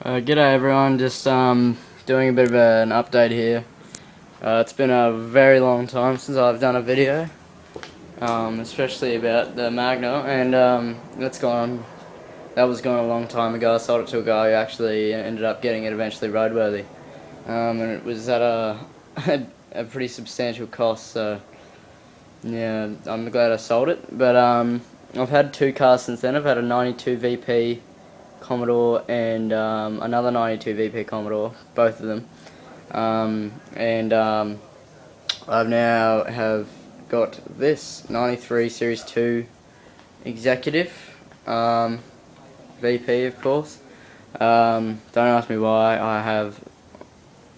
G'day everyone, just doing a bit of an update here. It's been a very long time since I've done a video, especially about the Magna, and that was gone a long time ago. I sold it to a guy who actually ended up getting it eventually roadworthy, and it was at a, a pretty substantial cost, so yeah, I'm glad I sold it. But I've had two cars since then. I've had a 92 VP Commodore and another 92 VP Commodore, both of them. I've now have got this 93 Series 2 Executive VP, of course. Don't ask me why I have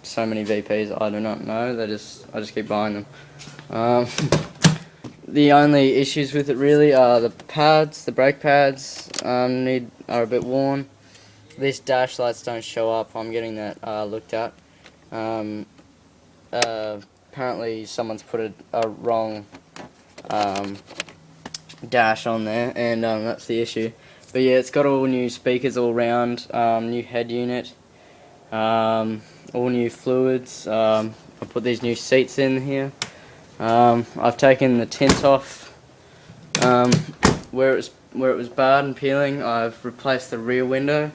so many VPs. I do not know. I just keep buying them. The only issues with it really are the pads. The brake pads are a bit worn. These dash lights don't show up. I'm getting that looked at. Apparently someone's put a wrong dash on there, and that's the issue. But yeah, it's got all new speakers all round, new head unit, all new fluids. I put these new seats in here. I've taken the tint off where it was bad and peeling. I've replaced the rear window.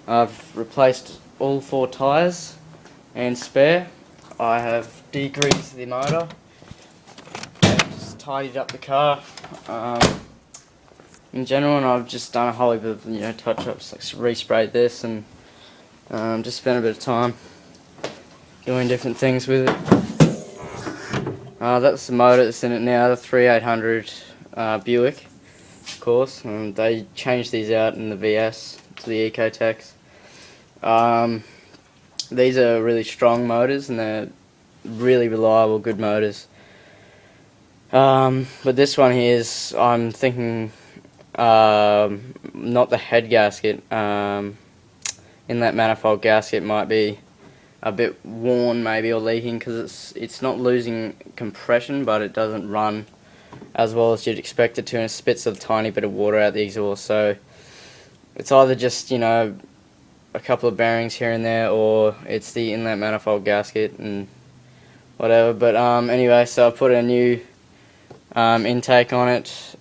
I've replaced all 4 tyres and spare. I have degreased the motor and just tidied up the car in general, and I've just done a whole heap of touch-ups, like resprayed this and just spent a bit of time doing different things with it. That's the motor that's in it now, the 3800 Buick, of course. They changed these out in the VS to the Ecotechs. These are really strong motors, and they're really reliable, good motors. But this one here is, I'm thinking, not the head gasket. Inlet manifold gasket might be a bit worn maybe, or leaking, because it's not losing compression, but it doesn't run as well as you'd expect it to, and it spits a tiny bit of water out the exhaust. So it's either just a couple of bearings here and there, or it's the inlet manifold gasket and whatever. But anyway, so I put a new intake on it.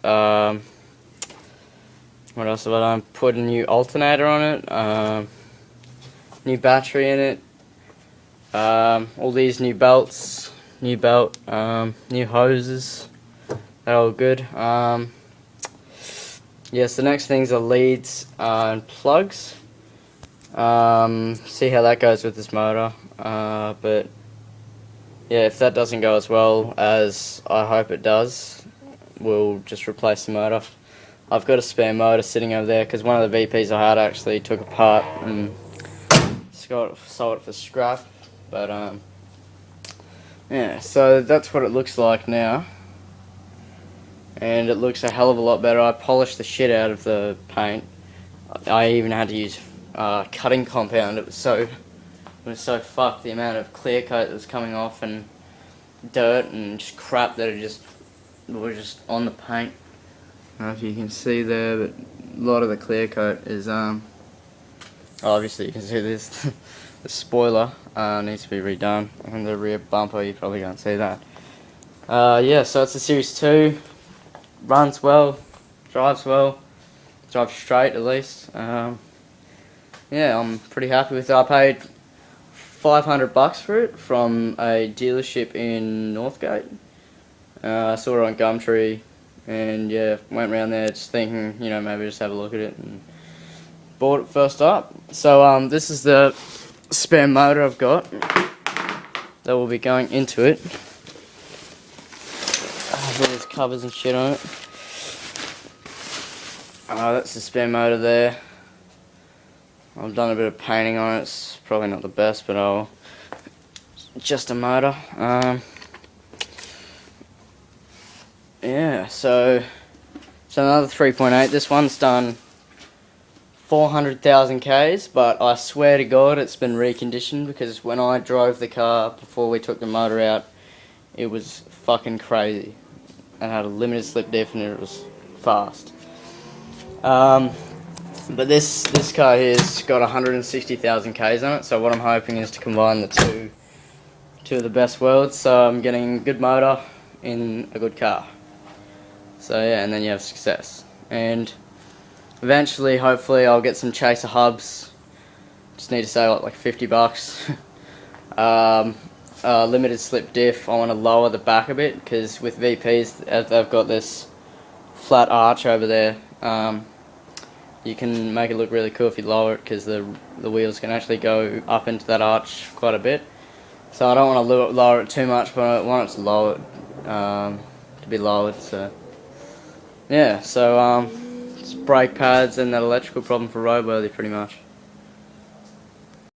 What else have I done? Put a new alternator on it, new battery in it. All these new belts, new belt, new hoses, they're all good. Yes, the next things are leads and plugs. See how that goes with this motor. But yeah, if that doesn't go as well as I hope it does, we'll just replace the motor. I've got a spare motor sitting over there because one of the VPs I had actually took apart and sold it for scrap. But yeah, so that's what it looks like now, and it looks a hell of a lot better. I polished the shit out of the paint. I even had to use cutting compound. It was so fucked, the amount of clear coat that was coming off, and dirt and just crap that was just on the paint. I don't know if you can see there, but a lot of the clear coat is obviously you can see this. The spoiler needs to be redone, and the rear bumper, you probably can't see that. Yeah, so it's a Series 2, runs well, drives straight at least. Yeah, I'm pretty happy with it. I paid $500 for it from a dealership in Northgate. I saw it on Gumtree, and yeah, went around there just thinking, maybe just have a look at it, and bought it first up. So this is the spare motor I've got that will be going into it. There's covers and shit on it. That's the spare motor there. I've done a bit of painting on it. It's probably not the best, but just a motor. Yeah, so another 3.8. This one's done 400,000 Ks, but I swear to God it's been reconditioned, because when I drove the car before we took the motor out, it was fucking crazy. It had a limited slip diff and it was fast. But this car here's got 160,000 Ks on it, so what I'm hoping is to combine the two of the best worlds, so I'm getting a good motor in a good car. So yeah, and then you have success. And eventually, hopefully, I'll get some chaser hubs. Just need to save like 50 bucks. Limited slip diff, I want to lower the back a bit, because with VPs, they've got this flat arch over there. You can make it look really cool if you lower it, because the wheels can actually go up into that arch quite a bit. So I don't want to lower it too much, but I want it to lower it, to be lowered. So yeah, so it's brake pads and that electrical problem for roadworthy pretty much.